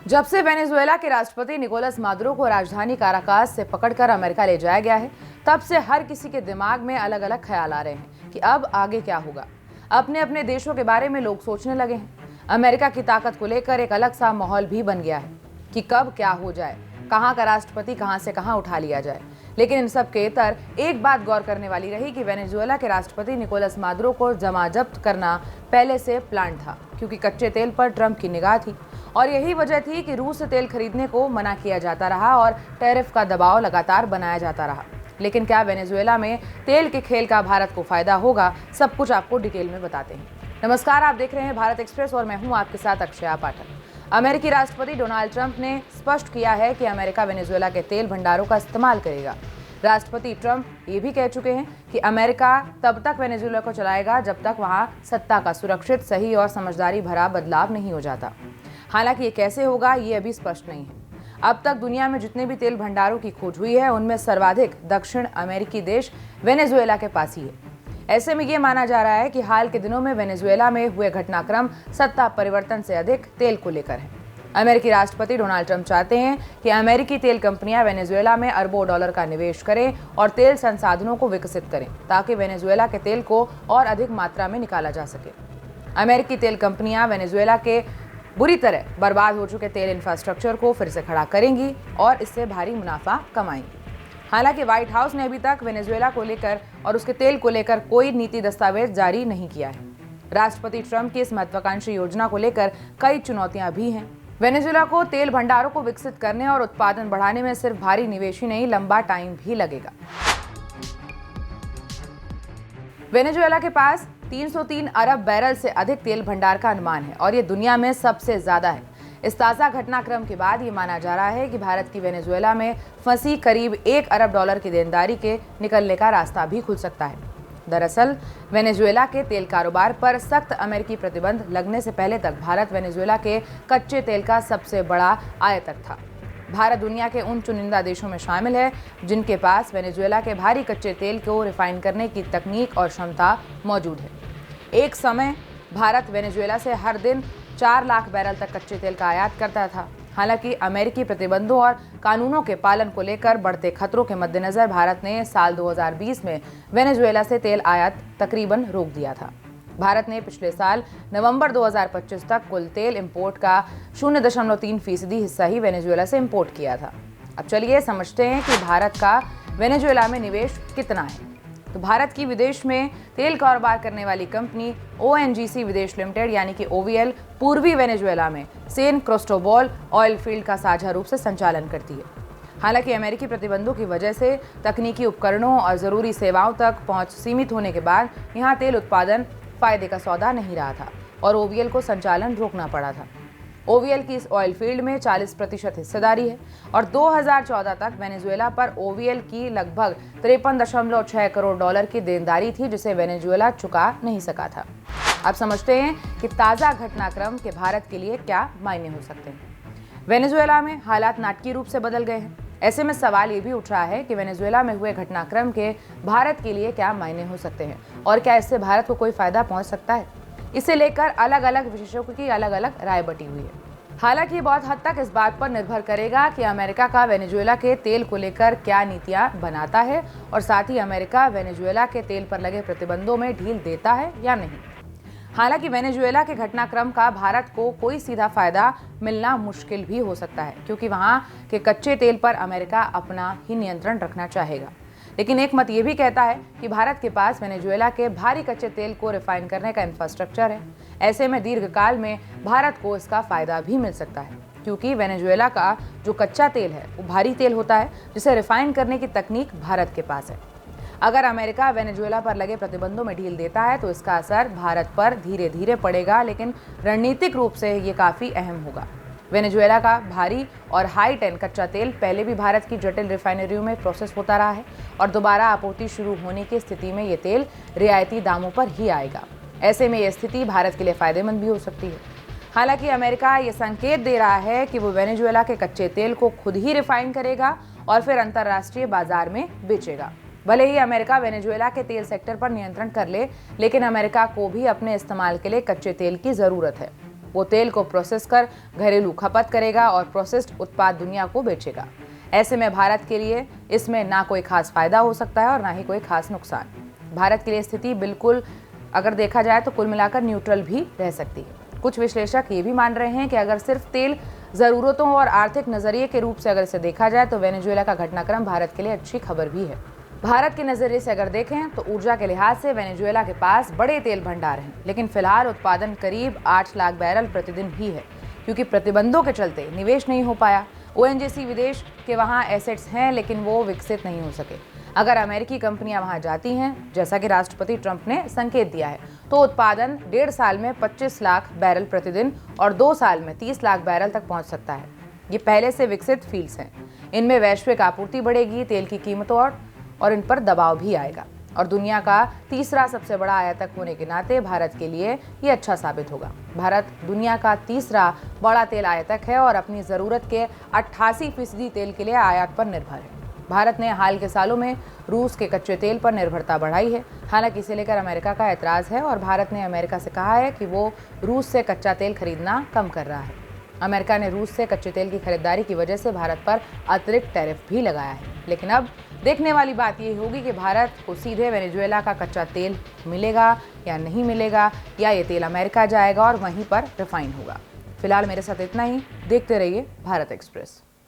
जब से वेनेजुएला के राष्ट्रपति निकोलस मादुरो को राजधानी काराकास से पकड़कर अमेरिका ले जाया गया है, तब से हर किसी के दिमाग में अलग अलग ख्याल आ रहे हैं कि अब आगे क्या होगा। अपने अपने देशों के बारे में लोग सोचने लगे हैं। अमेरिका की ताकत को लेकर एक अलग सा माहौल भी बन गया है कि कब क्या हो जाए, कहां का राष्ट्रपति कहां से कहां उठा लिया जाए। लेकिन इन सब के तर एक बात गौर करने वाली रही कि वेनेजुएला के राष्ट्रपति निकोलस मादुरो को जमाजब्त करना पहले से प्लान था, क्योंकि कच्चे तेल पर ट्रंप की निगाह थी और यही वजह थी कि रूस से तेल खरीदने को मना किया जाता रहा और टैरिफ का दबाव लगातार बनाया जाता रहा। लेकिन क्या वेनेजुएला में तेल के खेल का भारत को फायदा होगा? सब कुछ आपको डिटेल में बताते हैं। नमस्कार, आप देख रहे हैं भारत एक्सप्रेस और मैं हूं आपके साथ अक्षया पाठक। अमेरिकी राष्ट्रपति डोनाल्ड ट्रंप ने स्पष्ट किया है कि अमेरिका वेनेजुएला के तेल भंडारों का इस्तेमाल करेगा। राष्ट्रपति ट्रंप ये भी कह चुके हैं कि अमेरिका तब तक वेनेजुएला को चलाएगा जब तक वहां सत्ता का सुरक्षित, सही और समझदारी भरा बदलाव नहीं हो जाता। हालांकि ये कैसे होगा, ये अभी स्पष्ट नहीं है। अब तक दुनिया में जितने भी तेल भंडारों की खोज हुई है, उनमें सर्वाधिक दक्षिण अमेरिकी देश वेनेजुएला के पास ही है। ऐसे में ये माना जा रहा है कि हाल के दिनों में वेनेजुएला में हुए घटनाक्रम सत्ता परिवर्तन से अधिक तेल को लेकर है। अमेरिकी राष्ट्रपति डोनाल्ड ट्रंप चाहते हैं कि अमेरिकी तेल कंपनियां वेनेजुएला में अरबों डॉलर का निवेश करें और तेल संसाधनों को विकसित करें, ताकि वेनेजुएला के तेल को और अधिक मात्रा में निकाला जा सके। अमेरिकी तेल कंपनियां वेनेजुएला के बुरी तरह बर्बाद हो चुके तेल इंफ्रास्ट्रक्चर को फिर से खड़ा करेंगी और इससे भारी मुनाफा कमाएंगी। हालांकि व्हाइट हाउस ने अभी तक वेनेजुएला को लेकर और उसके तेल को लेकर कोई नीति दस्तावेज जारी नहीं किया है। राष्ट्रपति ट्रंप की इस महत्वाकांक्षी योजना को लेकर कई चुनौतियां भी हैं। वेनेजुएला को तेल भंडारों को विकसित करने और उत्पादन बढ़ाने में सिर्फ भारी निवेश ही नहीं, लंबा टाइम भी लगेगा। वेनेजुएला के पास 303 अरब बैरल से अधिक तेल भंडार का अनुमान है और ये दुनिया में सबसे ज्यादा है। इस ताज़ा घटनाक्रम के बाद ये माना जा रहा है कि भारत की वेनेजुएला में फंसी करीब 1 अरब डॉलर की देनदारी के निकलने का रास्ता भी खुल सकता है। दरअसल वेनेजुएला के तेल कारोबार पर सख्त अमेरिकी प्रतिबंध लगने से पहले तक भारत वेनेजुएला के कच्चे तेल का सबसे बड़ा आयातक था। भारत दुनिया के उन चुनिंदा देशों में शामिल है जिनके पास वेनेजुएला के भारी कच्चे तेल को रिफाइन करने की तकनीक और क्षमता मौजूद है। एक समय भारत वेनेजुएला से हर दिन 4 लाख बैरल तक कच्चे तेल का आयात करता था। हालांकि अमेरिकी प्रतिबंधों और कानूनों के पालन को लेकर बढ़ते खतरों के मद्देनजर भारत ने साल 2020 में वेनेजुएला से तेल आयात तकरीबन रोक दिया था। भारत ने पिछले साल नवंबर 2025 तक कुल तेल इंपोर्ट का 0.3% हिस्सा ही वेनेजुएला से इंपोर्ट किया था। अब चलिए समझते हैं कि भारत का वेनेजुएला में निवेश कितना है। तो भारत की विदेश में तेल कारोबार करने वाली कंपनी ONGC विदेश लिमिटेड यानी कि OVL पूर्वी वेनेजुएला में सैन क्रिस्टोबल ऑयल फील्ड का साझा रूप से संचालन करती है। हालांकि अमेरिकी प्रतिबंधों की वजह से तकनीकी उपकरणों और ज़रूरी सेवाओं तक पहुंच सीमित होने के बाद यहाँ तेल उत्पादन फायदे का सौदा नहीं रहा था और OVL को संचालन रोकना पड़ा था। OVL की इस ऑयल फील्ड में 40% हिस्सेदारी है और 2014 तक वेनेजुएला पर OVL की लगभग 53.6 करोड़ डॉलर की देनदारी थी, जिसे वेनेजुएला चुका नहीं सका था। अब समझते हैं कि ताज़ा घटनाक्रम के भारत के लिए क्या मायने हो सकते हैं। वेनेजुएला में हालात नाटकीय रूप से बदल गए हैं। ऐसे में सवाल ये भी उठ रहा है कि वेनेजुएला में हुए घटनाक्रम के भारत के लिए क्या मायने हो सकते हैं और क्या इससे भारत को कोई फायदा पहुंच सकता है। इसे लेकर अलग अलग विशेषज्ञों की अलग अलग राय बटी हुई है। हालांकि ये बहुत हद तक इस बात पर निर्भर करेगा कि अमेरिका का वेनेजुएला के तेल को लेकर क्या नीतियां बनाता है और साथ ही अमेरिका वेनेजुएला के तेल पर लगे प्रतिबंधों में ढील देता है या नहीं। हालांकि वेनेजुएला के घटनाक्रम का भारत को कोई सीधा फायदा मिलना मुश्किल भी हो सकता है, क्योंकि वहां के कच्चे तेल पर अमेरिका अपना ही नियंत्रण रखना चाहेगा। लेकिन एक मत ये भी कहता है कि भारत के पास वेनेजुएला के भारी कच्चे तेल को रिफाइन करने का इंफ्रास्ट्रक्चर है। ऐसे में दीर्घकाल में भारत को इसका फायदा भी मिल सकता है, क्योंकि वेनेजुएला का जो कच्चा तेल है वो भारी तेल होता है, जिसे रिफाइन करने की तकनीक भारत के पास है। अगर अमेरिका वेनेजुएला पर लगे प्रतिबंधों में ढील देता है तो इसका असर भारत पर धीरे धीरे पड़ेगा, लेकिन रणनीतिक रूप से ये काफ़ी अहम होगा। वेनेजुएला का भारी और हाई टेन कच्चा तेल पहले भी भारत की जटिल रिफाइनरियों में प्रोसेस होता रहा है और दोबारा आपूर्ति शुरू होने की स्थिति में ये तेल रियायती दामों पर ही आएगा। ऐसे में ये स्थिति भारत के लिए फायदेमंद भी हो सकती है। हालांकि अमेरिका ये संकेत दे रहा है कि वो वेनेजुएला के कच्चे तेल को खुद ही रिफाइन करेगा और फिर अंतर्राष्ट्रीय बाजार में बेचेगा। भले ही अमेरिका वेनेजुएला के तेल सेक्टर पर नियंत्रण कर ले, लेकिन अमेरिका को भी अपने इस्तेमाल के लिए कच्चे तेल की जरूरत है। वो तेल को प्रोसेस कर घरेलू खपत करेगा और प्रोसेस्ड उत्पाद दुनिया को बेचेगा। ऐसे में भारत के लिए इसमें ना कोई खास फायदा हो सकता है और ना ही कोई खास नुकसान। भारत के लिए स्थिति बिल्कुल अगर देखा जाए तो कुल मिलाकर न्यूट्रल भी रह सकती है। कुछ विश्लेषक ये भी मान रहे हैं कि अगर सिर्फ तेल जरूरतों और आर्थिक नजरिए के रूप से अगर इसे देखा जाए तो वेनेजुएला का घटनाक्रम भारत के लिए अच्छी खबर भी है। भारत के नजरिए से अगर देखें तो ऊर्जा के लिहाज से वेनेजुएला के पास बड़े तेल भंडार हैं, लेकिन फिलहाल उत्पादन करीब 8 लाख बैरल प्रतिदिन ही है, क्योंकि प्रतिबंधों के चलते निवेश नहीं हो पाया। ओएनजीसी विदेश के वहाँ एसेट्स हैं, लेकिन वो विकसित नहीं हो सके। अगर अमेरिकी कंपनियां वहां जाती हैं, जैसा कि राष्ट्रपति ट्रंप ने संकेत दिया है, तो उत्पादन 1.5 साल में 25 लाख बैरल प्रतिदिन और 2 साल में 30 लाख बैरल तक पहुंच सकता है। ये पहले से विकसित फील्ड्स हैं। इनमें वैश्विक आपूर्ति बढ़ेगी, तेल की कीमतों और इन पर दबाव भी आएगा, और दुनिया का तीसरा सबसे बड़ा आयातक होने के नाते भारत के लिए ये अच्छा साबित होगा। भारत दुनिया का तीसरा बड़ा तेल आयातक है और अपनी ज़रूरत के 88% तेल के लिए आयात पर निर्भर है। भारत ने हाल के सालों में रूस के कच्चे तेल पर निर्भरता बढ़ाई है। हालांकि इसे लेकर अमेरिका का ऐतराज़ है और भारत ने अमेरिका से कहा है कि वो रूस से कच्चा तेल खरीदना कम कर रहा है। अमेरिका ने रूस से कच्चे तेल की खरीदारी की वजह से भारत पर अतिरिक्त टैरिफ भी लगाया है। लेकिन अब देखने वाली बात ये होगी कि भारत को सीधे वेनेजुएला का कच्चा तेल मिलेगा या नहीं मिलेगा, या ये तेल अमेरिका जाएगा और वहीं पर रिफाइन होगा। फिलहाल मेरे साथ इतना ही। देखते रहिए भारत एक्सप्रेस।